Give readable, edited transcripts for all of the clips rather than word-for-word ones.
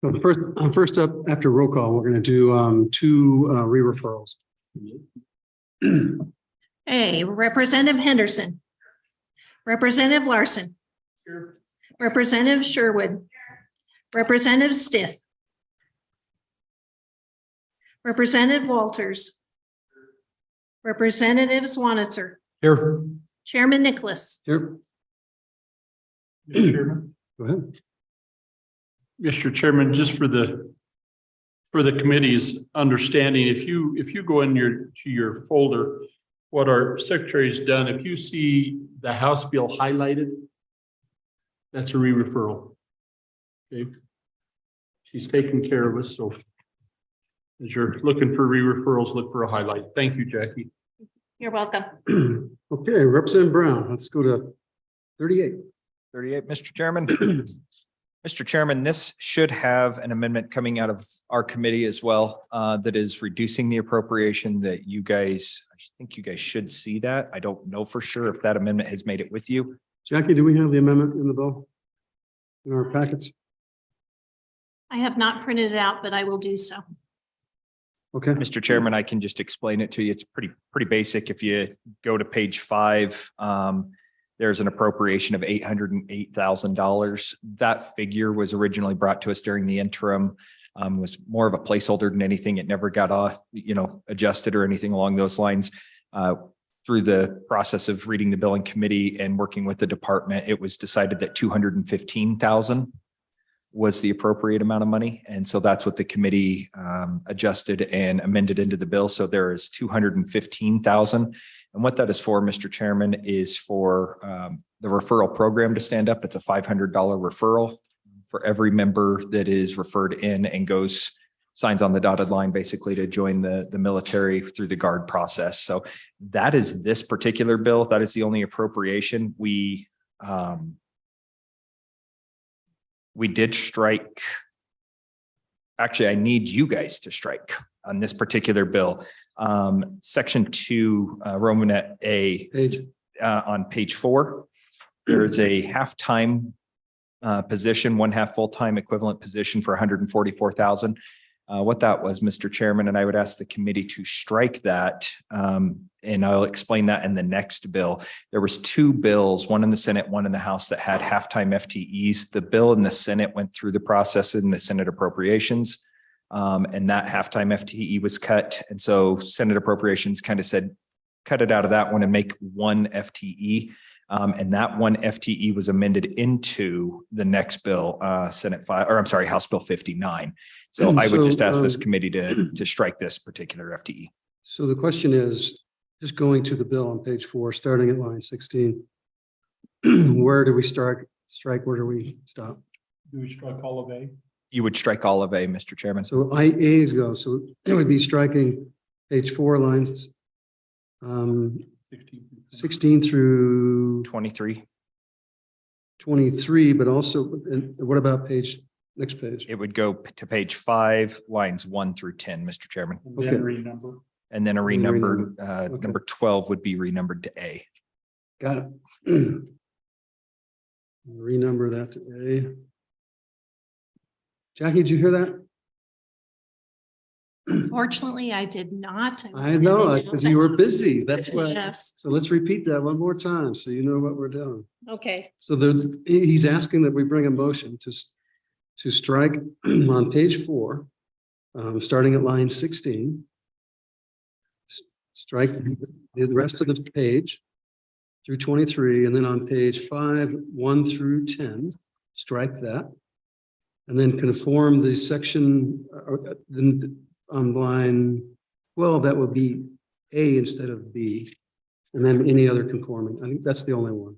So the first up after roll call, we're going to do two re-referrals. Hey, Representative Henderson. Representative Larson. Here. Representative Sherwood. Representative Stith. Representative Walters. Representative Swanitzer. Here. Chairman Nicholas. Here. Mr. Chairman. Go ahead. Mr. Chairman, just for the committee's understanding, if you go in to your folder, what our secretary's done, if you see the House bill highlighted, that's a re-referral. Okay. She's taking care of us. So as you're looking for re-referrals, look for a highlight. Thank you, Jackie. You're welcome. Okay, Representative Brown, let's go to 38. 38, Mr. Chairman. Mr. Chairman, this should have an amendment coming out of our committee as well, that is reducing the appropriation that you guys, I think you guys should see that. I don't know for sure if that amendment has made it with you. Jackie, do we have the amendment in the bill? In our packets? I have not printed it out, but I will do so. Okay. Mr. Chairman, I can just explain it to you. It's pretty basic. If you go to page 5, there's an appropriation of $808,000. That figure was originally brought to us during the interim, was more of a placeholder than anything. It never got adjusted or anything along those lines. Through the process of reading the bill in committee and working with the department, it was decided that $215,000 was the appropriate amount of money. And so that's what the committee adjusted and amended into the bill. So there is $215,000. And what that is for, Mr. Chairman, is for the referral program to stand up. It's a $500 referral for every member that is referred in and signs on the dotted line basically to join the military through the guard process. So that is this particular bill. That is the only appropriation. We did strike. Actually, I need you guys to strike on this particular bill. Section 2, Romanet A, Page. on page 4, there is a half-time position, 1/2 full-time equivalent position for $144,000. What that was, Mr. Chairman, and I would ask the committee to strike that, and I'll explain that in the next bill. There was 2 bills, one in the Senate, one in the House, that had half-time FTEs. The bill in the Senate went through the process in the Senate Appropriations, and that half-time FTE was cut. And so Senate Appropriations kind of said, cut it out of that one and make 1 FTE. And that 1 FTE was amended into the next bill, House Bill 59. So I would just ask this committee to strike this particular FTE. So the question is, just going to the bill on page 4, starting at line 16, where do we strike? Where do we stop? Do we strike all of A? You would strike all of A, Mr. Chairman. So IAs go. So it would be striking page 4 lines 16 through 23. 23, but also, what about next page? It would go to page 5, lines 1 through 10, Mr. Chairman. Okay. Renumber. And then a renumber, number 12 would be renumbered to A. Got it. Renumber that to A. Jackie, did you hear that? Unfortunately, I did not. I know, because you were busy. That's why. Yes. So let's repeat that one more time so you know what we're doing. Okay. So he's asking that we bring a motion to strike on page 4, starting at line 16. Strike the rest of the page through 23, and then on page 5, 1 through 10, strike that, and then conform the section on line 12. That will be A instead of B, and then any other conforming. I think that's the only one.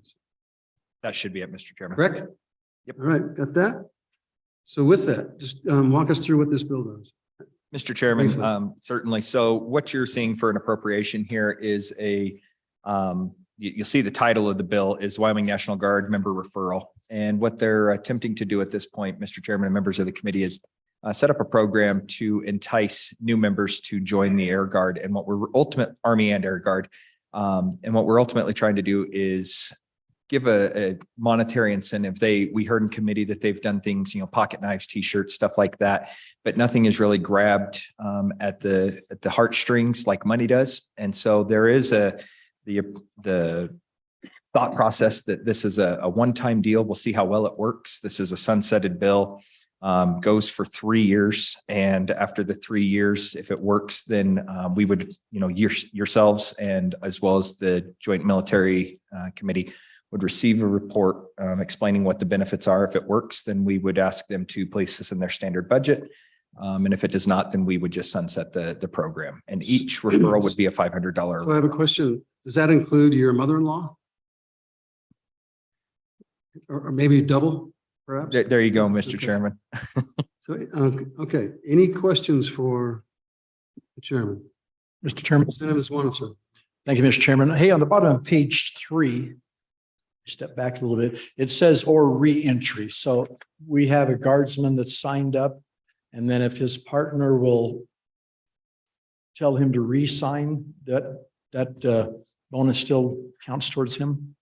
That should be it, Mr. Chairman. Correct? Yep. All right, got that. So with that, just walk us through what this bill does. Mr. Chairman, certainly. So what you're seeing for an appropriation here is you'll see the title of the bill is Wyoming National Guard Member Referral. And what they're attempting to do at this point, Mr. Chairman and members of the committee, is set up a program to entice new members to join the Air Guard and Army and Air Guard. And what we're ultimately trying to do is give a monetary incentive. We heard in committee that they've done things, pocket knives, t-shirts, stuff like that, but nothing is really grabbed at the heartstrings like money does. And so there is the thought process that this is a one-time deal. We'll see how well it works. This is a sunsetted bill, goes for 3 years. And after the 3 years, if it works, then we would, yourselves and as well as the Joint Military Committee would receive a report explaining what the benefits are. If it works, then we would ask them to place this in their standard budget. And if it does not, then we would just sunset the program. And each referral would be a $500. So I have a question. Does that include your mother-in-law? Or maybe double, perhaps? There you go, Mr. Okay. Chairman. So, okay, any questions for the chairman? Mr. Chairman. Representative Swanson. Thank you, Mr. Chairman. Hey, on the bottom of page 3, step back a little bit, it says or re-entry. So we have a guardsman that's signed up, and then if his partner will tell him to re-sign, that bonus still counts towards him?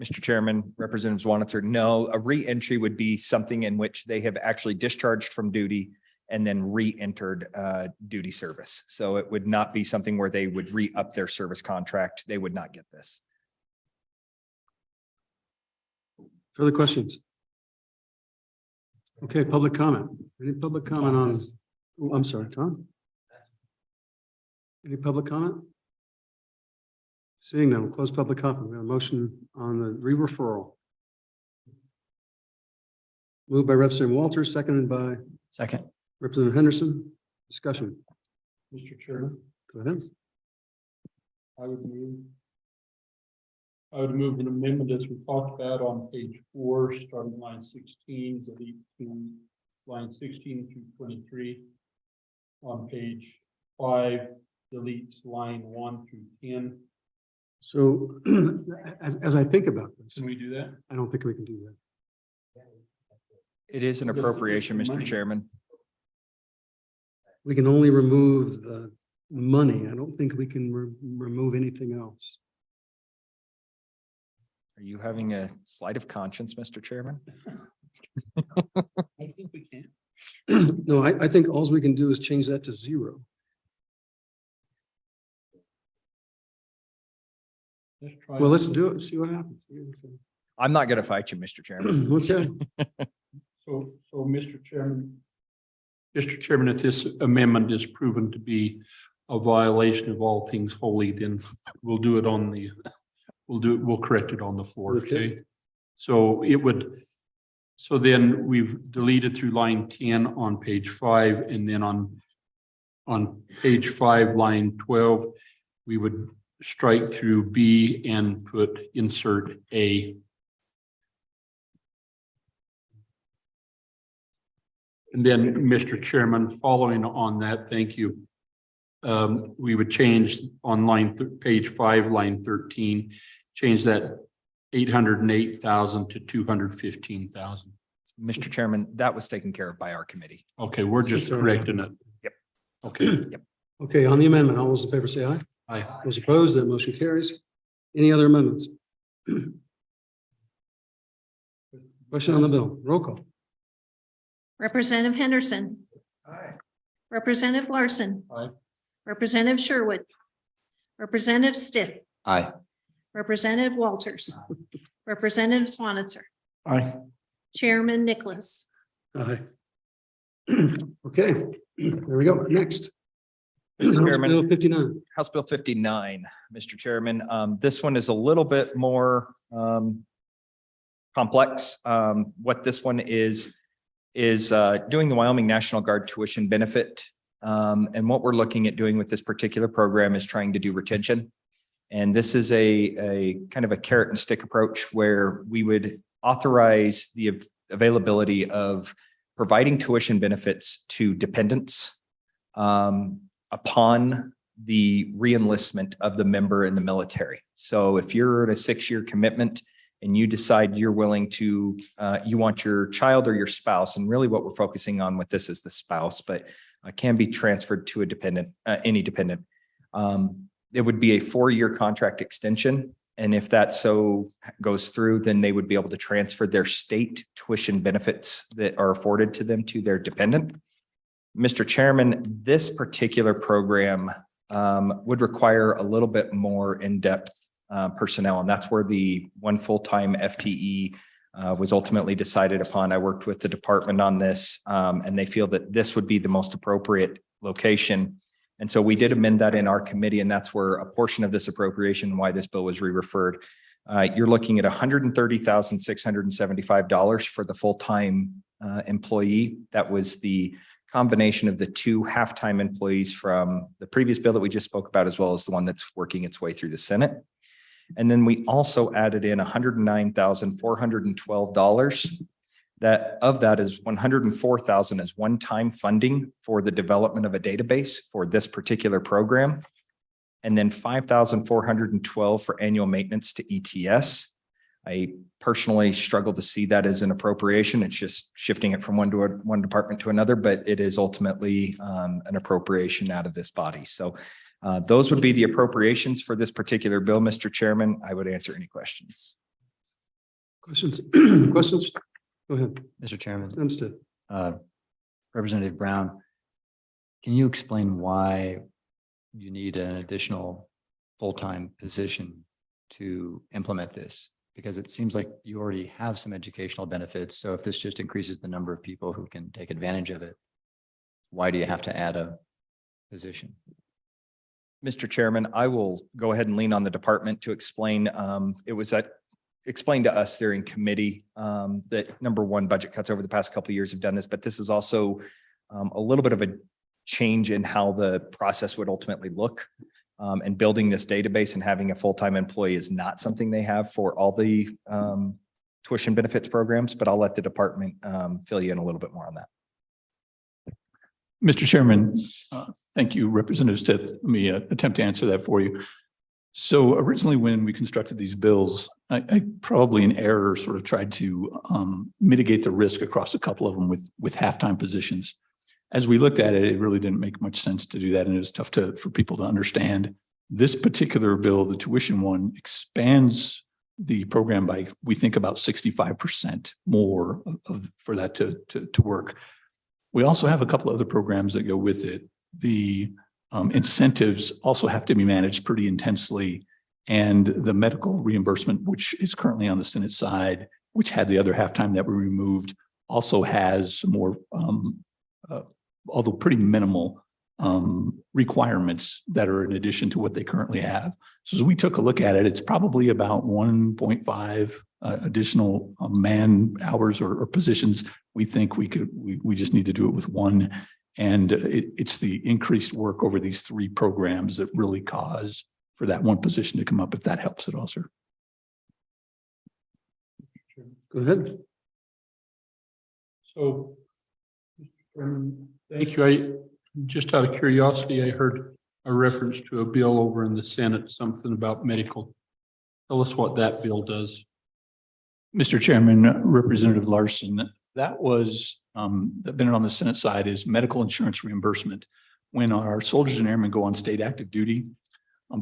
Mr. Chairman, Representative Swanitzer, no, a re-entry would be something in which they have actually discharged from duty and then re-entered duty service. So it would not be something where they would re-up their service contract. They would not get this. Further questions? Okay, public comment. Any public comment on, oh, I'm sorry, Tom? Any public comment? Seeing none, we'll close public comment. We have a motion on the re-referral. Moved by Representative Walters, seconded by Second. Representative Henderson. Discussion. Mr. Chairman, Go ahead. I would move an amendment as we talked about on page 4, starting line 16, delete to line 16 through 23. On page 5, deletes line 1 through 10. So as I think about this, Can we do that? I don't think we can do that. It is an This is appropriation, the Mr. money. Chairman. We can only remove the money. I don't think we can remove anything else. Are you having a slight of conscience, Mr. Chairman? I think we can. No, I think all we can do is change that to 0. Let's try. Well, let's do it, see what happens. I'm not going to fight you, Mr. Chairman. Okay, So, Mr. Chairman, if this amendment is proven to be a violation of all things holy, then we'll do it on the, we'll correct it on the floor, okay? So so then we've deleted through line 10 on page 5, and then on page 5, line 12, we would strike through B and put insert A. And then, Mr. Chairman, following on that, thank you. We would change on page 5, line 13, change that 808,000 to 215,000. Mr. Chairman, that was taken care of by our committee. Okay, we're just Sorry. correcting it. Yep. Okay. Yep. okay, on the amendment, all those in favor say aye. Aye. Those opposed, that motion carries. Any other amendments? Question on the bill, roll call. Representative Henderson. Aye. Representative Larson. Aye. Representative Sherwood. Representative Stiff. Aye. Representative Walters. Representative Swanitzer. Aye. Chairman Nicholas. Aye. Okay, there we go, next. Mr. House Chairman. Bill 59. House Bill 59, Mr. Chairman. This one is a little bit more complex. What this one is doing the Wyoming National Guard tuition benefit. And what we're looking at doing with this particular program is trying to do retention. And this is a kind of a carrot and stick approach where we would authorize the availability of providing tuition benefits to dependents upon the reenlistment of the member in the military. So if you're in a 6-year commitment and you decide you're willing to, you want your child or your spouse, and really what we're focusing on with this is the spouse, but can be transferred to a dependent, any dependent. It would be a 4-year contract extension. And if that so goes through, then they would be able to transfer their state tuition benefits that are afforded to them to their dependent. Mr. Chairman, this particular program would require a little bit more in-depth personnel, and that's where the one full-time FTE was ultimately decided upon. I worked with the department on this, and they feel that this would be the most appropriate location. And so we did amend that in our committee, and that's where a portion of this appropriation, why this bill was re-referred. You're looking at $130,675 for the full-time employee. That was the combination of the two half-time employees from the previous bill that we just spoke about, as well as the one that's working its way through the Senate. And then we also added in $109,412. That is $104,000 as one-time funding for the development of a database for this particular program. And then $5,412 for annual maintenance to ETS. I personally struggle to see that as an appropriation. It's just shifting it from one department to another, but it is ultimately an appropriation out of this body. So those would be the appropriations for this particular bill, Mr. Chairman. I would answer any questions. Questions? Questions? Go ahead. Mr. Chairman, Hempstead. Representative Brown, can you explain why you need an additional full-time position to implement this? Because it seems like you already have some educational benefits. So if this just increases the number of people who can take advantage of it, why do you have to add a position? Mr. Chairman, I will go ahead and lean on the department to explain. It was explained to us during committee that number one, budget cuts over the past couple of years have done this, but this is also a little bit of a change in how the process would ultimately look. And building this database and having a full-time employee is not something they have for all the tuition benefits programs, but I'll let the department fill you in a little bit more on that. Mr. Chairman, thank you, Representative Stith. Let me attempt to answer that for you. So originally, when we constructed these bills, I probably in error sort of tried to mitigate the risk across a couple of them with halftime positions. As we looked at it, it really didn't make much sense to do that, and it was tough for people to understand. This particular bill, the tuition one, expands the program by, we think, about 65% more for that to work. We also have a couple other programs that go with it. The incentives also have to be managed pretty intensely, and the medical reimbursement, which is currently on the Senate side, which had the other halftime that we removed, also has more although pretty minimal requirements that are in addition to what they currently have. So as we took a look at it, it's probably about 1.5 additional man hours or positions. We think we just need to do it with one. And it's the increased work over these three programs that really cause for that one position to come up, if that helps at all, sir. Go ahead. So, thank you. Just out of curiosity, I heard a reference to a bill over in the Senate, something about medical. Tell us what that bill does. Mr. Chairman, Representative Larson, that was been on the Senate side is medical insurance reimbursement. When our soldiers and airmen go on state active duty,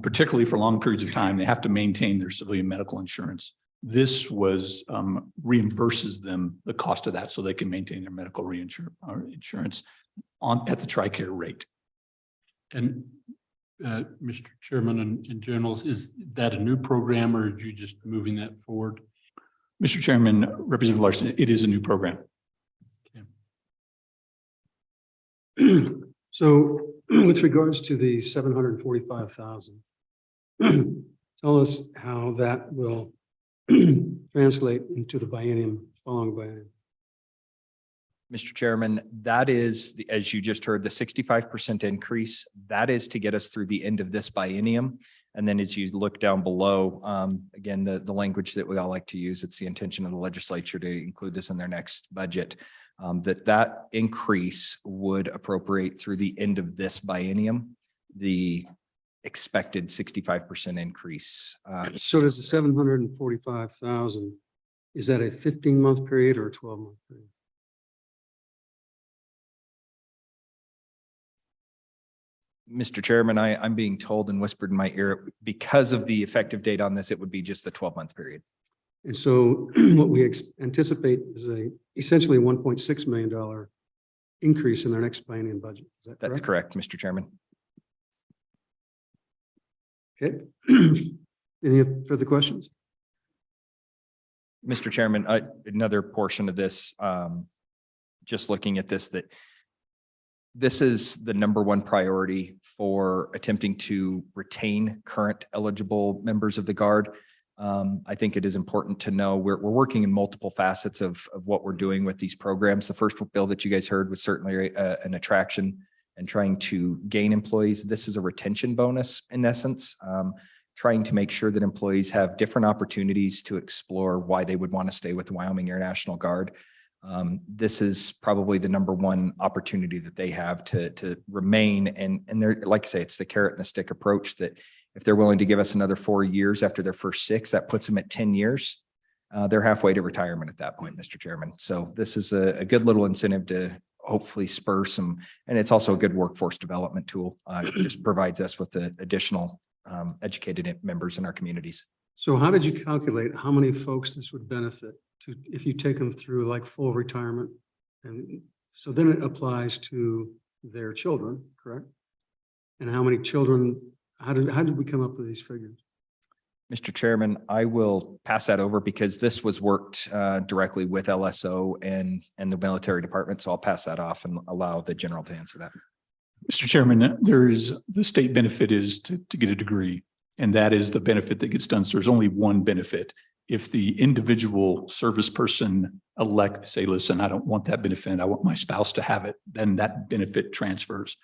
particularly for long periods of time, they have to maintain their civilian medical insurance. This was reimburses them the cost of that so they can maintain their medical insurance at the TRICARE rate. And Mr. Chairman and Generals, is that a new program or are you just moving that forward? Mr. Chairman, Representative Larson, it is a new program. Okay. So with regards to the 745,000, tell us how that will translate into the biennium, following biennium. Mr. Chairman, that is, as you just heard, the 65% increase. That is to get us through the end of this biennium. And then as you look down below, again, the language that we all like to use, it's the intention of the legislature to include this in their next budget, that increase would appropriate through the end of this biennium, the expected 65% increase. So does the 745,000, is that a 15-month period or a 12-month period? Mr. Chairman, I'm being told and whispered in my ear, because of the effective date on this, it would be just the 12-month period. And so what we anticipate is essentially a $1.6 million increase in their next planning and budget. Is that That's correct? correct, Mr. Chairman. Okay. Any further questions? Mr. Chairman, another portion of this, just looking at this, that this is the number one priority for attempting to retain current eligible members of the Guard. I think it is important to know we're working in multiple facets of what we're doing with these programs. The first bill that you guys heard was certainly an attraction and trying to gain employees. This is a retention bonus in essence, trying to make sure that employees have different opportunities to explore why they would want to stay with the Wyoming Air National Guard. This is probably the number one opportunity that they have to remain. And they're, like I say, it's the carrot and the stick approach that if they're willing to give us another 4 years after their first 6, that puts them at 10 years. They're halfway to retirement at that point, Mr. Chairman. So this is a good little incentive to hopefully spur some, and it's also a good workforce development tool. It just provides us with the additional educated members in our communities. So how did you calculate how many folks this would benefit to, if you take them through like full retirement? And so then it applies to their children, correct? And how many children, how did we come up with these figures? Mr. Chairman, I will pass that over because this was worked directly with LSO and the military department. So I'll pass that off and allow the general to answer that. Mr. Chairman, the state benefit is to get a degree, and that is the benefit that gets done. So there's only one benefit. If the individual service person say, listen, I don't want that benefit, I want my spouse to have it, then that benefit transfers.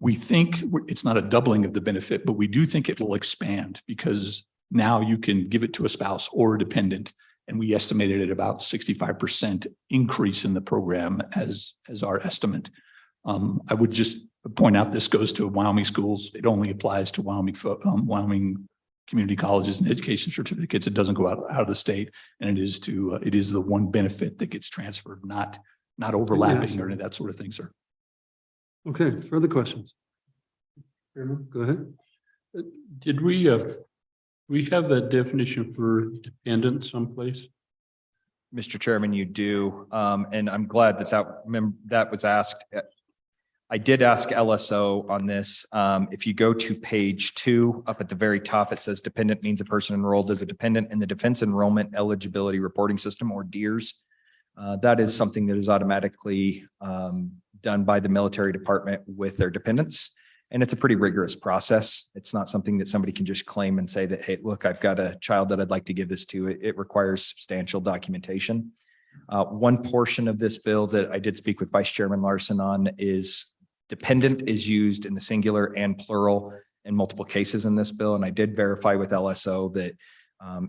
We think it's not a doubling of the benefit, but we do think it will expand because now you can give it to a spouse or a dependent. And we estimated at about 65% increase in the program as our estimate. I would just point out this goes to Wyoming schools. It only applies to Wyoming community colleges and education certificates. It doesn't go out of the state, and it is the one benefit that gets transferred, not overlapping or any of that sort of thing, sir. Okay, further questions? Go ahead. Did we have that definition for dependent someplace? Mr. Chairman, you do. And I'm glad that was asked. I did ask LSO on this. If you go to page 2, up at the very top, it says dependent means a person enrolled as a dependent in the Defense Enrollment Eligibility Reporting System, or DEERS. That is something that is automatically done by the military department with their dependents. And it's a pretty rigorous process. It's not something that somebody can just claim and say that, hey, look, I've got a child that I'd like to give this to. It requires substantial documentation. One portion of this bill that I did speak with Vice Chairman Larson on is dependent is used in the singular and plural in multiple cases in this bill. And I did verify with LSO that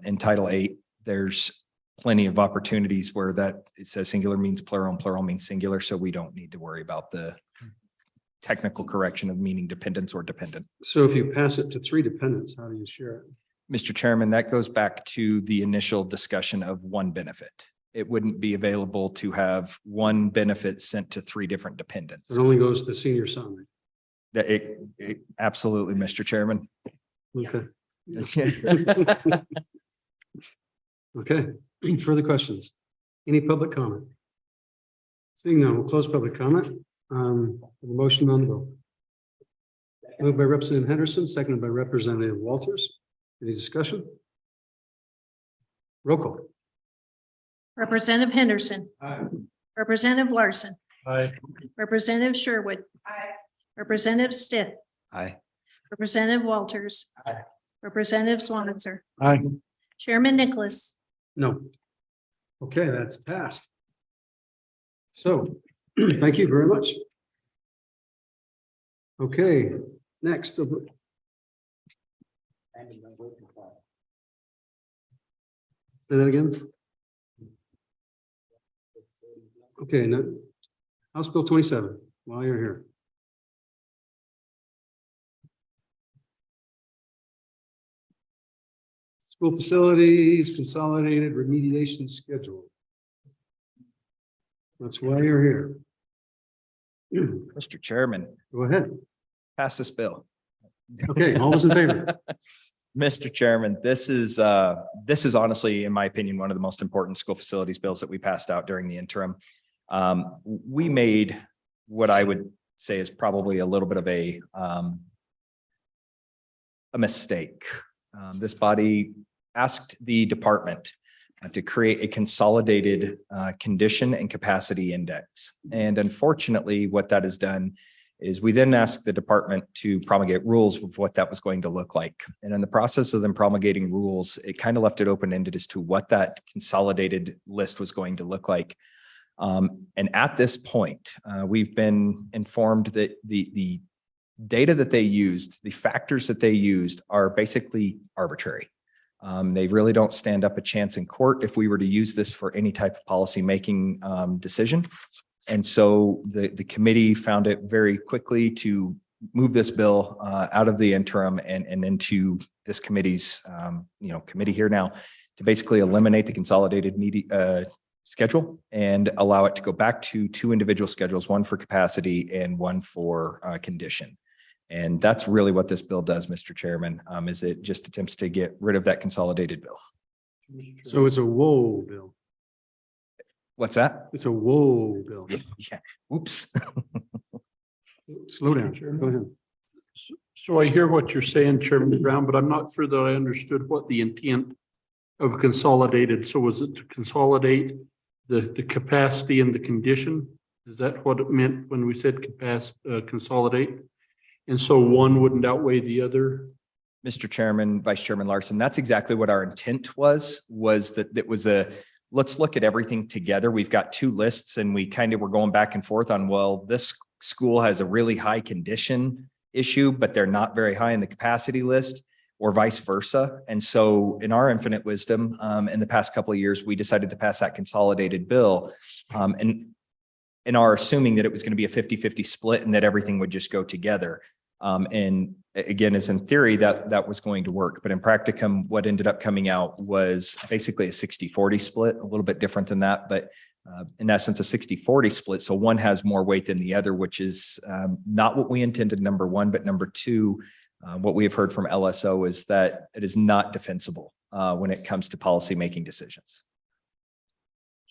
in Title VIII, there's plenty of opportunities where that it says singular means plural and plural means singular. So we don't need to worry about the technical correction of meaning dependents or dependent. So if you pass it to 3 dependents, how do you share it? Mr. Chairman, that goes back to the initial discussion of one benefit. It wouldn't be available to have one benefit sent to 3 different dependents. It only goes to the senior son. That it absolutely, Mr. Chairman. Okay. Okay. Any further questions? Any public comment? Seeing none, we'll close public comment. The motion on the bill. Moved by Representative Henderson, seconded by Representative Walters. Any discussion? Roll call. Representative Henderson. Aye. Representative Larson. Aye. Representative Sherwood. Representative Stitt. Aye. Representative Walters. Aye. Representative Swanitzer. Aye. Chairman Nicholas. No. Okay, that's passed. So, thank you very much. Okay, next. Say that again. Okay, now, House Bill 27, while you're here. School facilities consolidated remediation schedule. That's why you're here. Mr. Chairman, Go ahead. Pass this bill. Okay, all those in favor? Mr. Chairman, this is honestly, in my opinion, one of the most important school facilities bills that we passed out during the interim. We made what I would say is probably a little bit of a mistake. This body asked the department to create a consolidated condition and capacity index. And unfortunately, what that has done is we then asked the department to promulgate rules of what that was going to look like. And in the process of them promulgating rules, it kind of left it open-ended as to what that consolidated list was going to look like. And at this point, we've been informed that the data that they used, the factors that they used are basically arbitrary. They really don't stand up a chance in court if we were to use this for any type of policy-making decision. And so the committee found it very quickly to move this bill out of the interim and into this committee's committee here now to basically eliminate the consolidated schedule and allow it to go back to two individual schedules, one for capacity and one for condition. And that's really what this bill does, Mr. Chairman, is it just attempts to get rid of that consolidated bill. So it's a whoa bill. What's that? It's a whoa bill. Yeah. Oops. Slow down. Chairman. Go ahead. So I hear what you're saying, Chairman Brown, but I'm not sure that I understood what the intent of consolidated. So was it to consolidate the capacity and the condition? Is that what it meant when we said consolidate? And so one wouldn't outweigh the other? Mr. Chairman, Vice Chairman Larson, that's exactly what our intent was that it was let's look at everything together. We've got two lists and we kind of were going back and forth on, well, this school has a really high condition issue, but they're not very high in the capacity list, or vice versa. And so in our infinite wisdom, in the past couple of years, we decided to pass that consolidated bill. And are assuming that it was going to be a 50-50 split and that everything would just go together. And again, as in theory, that was going to work. But in practicum, what ended up coming out was basically a 60-40 split, a little bit different than that, but in essence, a 60-40 split. So one has more weight than the other, which is not what we intended, number one. But number two, what we have heard from LSO is that it is not defensible when it comes to policy-making decisions.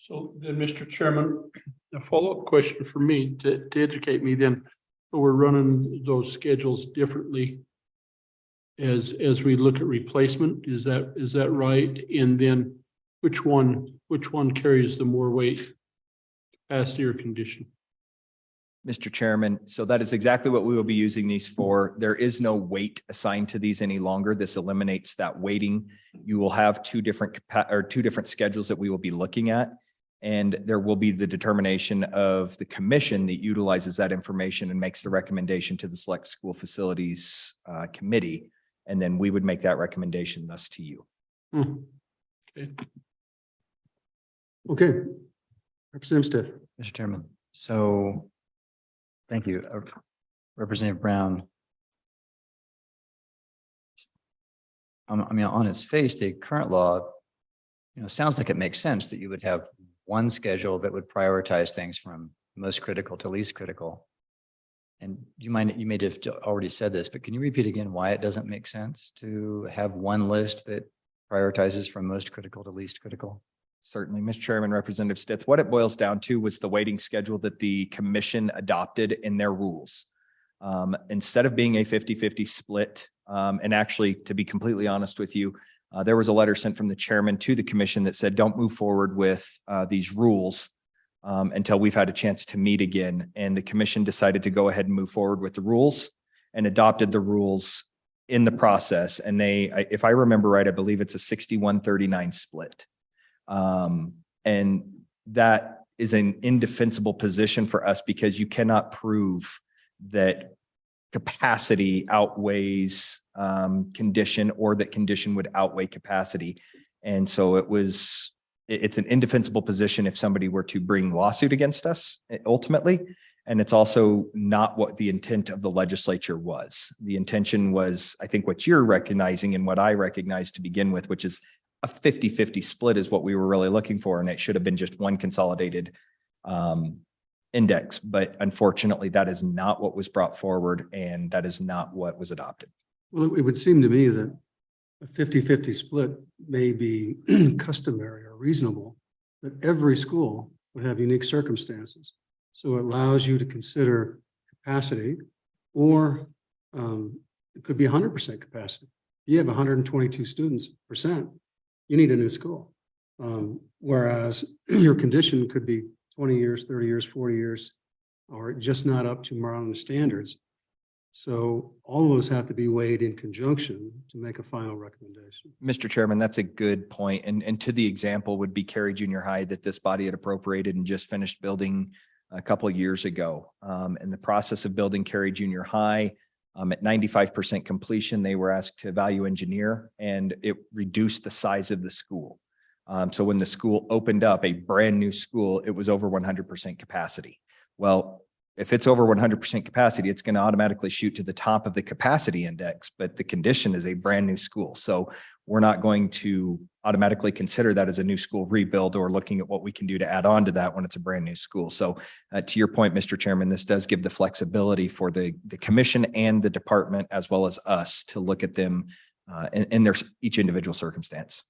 So then, Mr. Chairman, a follow-up question for me to educate me then. We're running those schedules differently as we look at replacement. Is that right? And then which one carries the more weight, capacity or condition? Mr. Chairman, so that is exactly what we will be using these for. There is no weight assigned to these any longer. This eliminates that weighting. You will have two different schedules that we will be looking at. And there will be the determination of the commission that utilizes that information and makes the recommendation to the Select School Facilities Committee. And then we would make that recommendation thus to you. Okay. Okay. Representative Stiff. Mr. Chairman, so thank you. Representative Brown. I mean, on its face, the current law, sounds like it makes sense that you would have one schedule that would prioritize things from most critical to least critical. And you may have already said this, but can you repeat again why it doesn't make sense to have one list that prioritizes from most critical to least critical? Certainly, Mr. Chairman, Representative Stith, what it boils down to was the weighting schedule that the commission adopted in their rules. Instead of being a 50-50 split, and actually, to be completely honest with you, there was a letter sent from the chairman to the commission that said, don't move forward with these rules until we've had a chance to meet again. And the commission decided to go ahead and move forward with the rules and adopted the rules in the process. And if I remember right, I believe it's a 61-39 split. And that is an indefensible position for us because you cannot prove that capacity outweighs condition or that condition would outweigh capacity. And so it's an indefensible position if somebody were to bring lawsuit against us ultimately. And it's also not what the intent of the legislature was. The intention was, I think, what you're recognizing and what I recognized to begin with, which is a 50-50 split is what we were really looking for. And it should have been just one consolidated index, but unfortunately, that is not what was brought forward and that is not what was adopted. Well, it would seem to me that a 50-50 split may be customary or reasonable, but every school would have unique circumstances. So it allows you to consider capacity, or it could be 100% capacity. You have 122 students percent, you need a new school. Whereas your condition could be 20 years, 30 years, 40 years, or just not up to modern standards. So all of those have to be weighed in conjunction to make a final recommendation. Mr. Chairman, that's a good point. And to the example would be Cary Junior High that this body had appropriated and just finished building a couple of years ago. In the process of building Cary Junior High, at 95% completion, they were asked to value engineer, and it reduced the size of the school. So when the school opened up, a brand new school, it was over 100% capacity. Well, if it's over 100% capacity, it's going to automatically shoot to the top of the capacity index, but the condition is a brand new school. So we're not going to automatically consider that as a new school rebuild or looking at what we can do to add on to that when it's a brand new school. So to your point, Mr. Chairman, this does give the flexibility for the commission and the department, as well as us, to look at them in their each individual circumstance.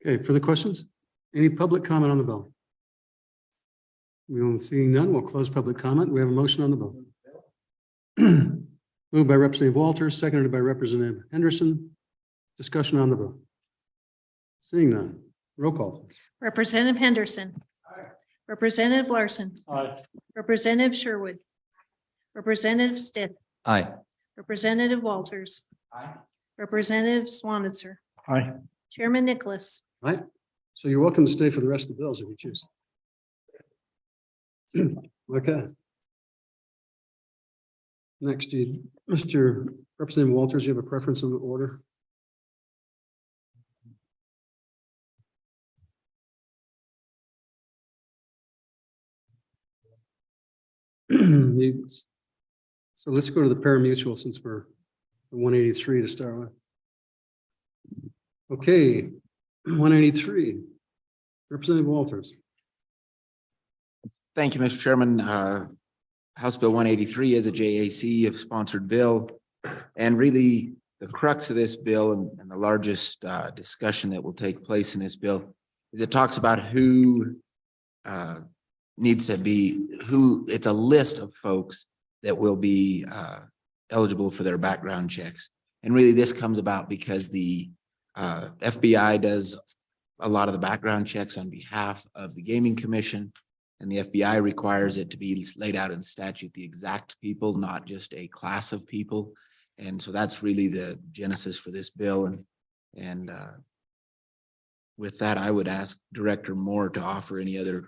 Okay, further questions? Any public comment on the bill? We don't see none. We'll close public comment. We have a motion on the bill. Moved by Representative Walters, seconded by Representative Henderson. Discussion on the bill. Seeing none. Roll call. Representative Henderson. Representative Larson. Representative Sherwood. Representative Stitt. Aye. Representative Walters. Representative Swanitzer. Aye. Chairman Nicholas. Right. So you're welcome to stay for the rest of the bills if you choose. Okay. Next, Mr. Representative Walters, you have a preference on the order? So let's go to the pari-mutuel since we're 183 to start with. Okay, 183. Representative Walters. Thank you, Mr. Chairman. House Bill 183 is a JAC sponsored bill. And really the crux of this bill and the largest discussion that will take place in this bill is it talks about who needs to be, it's a list of folks that will be eligible for their background checks. And really this comes about because the FBI does a lot of the background checks on behalf of the Gaming Commission. And the FBI requires it to be laid out in statute, the exact people, not just a class of people. And so that's really the genesis for this bill. And with that, I would ask Director Moore to offer any other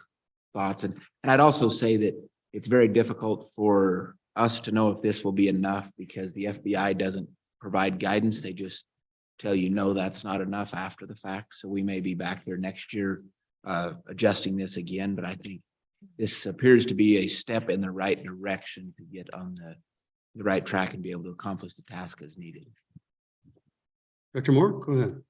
thoughts. And I'd also say that it's very difficult for us to know if this will be enough because the FBI doesn't provide guidance. They just tell you, no, that's not enough after the fact. So we may be back here next year adjusting this again, but I think this appears to be a step in the right direction to get on the right track and be able to accomplish the task as needed. Dr. Moore, go ahead.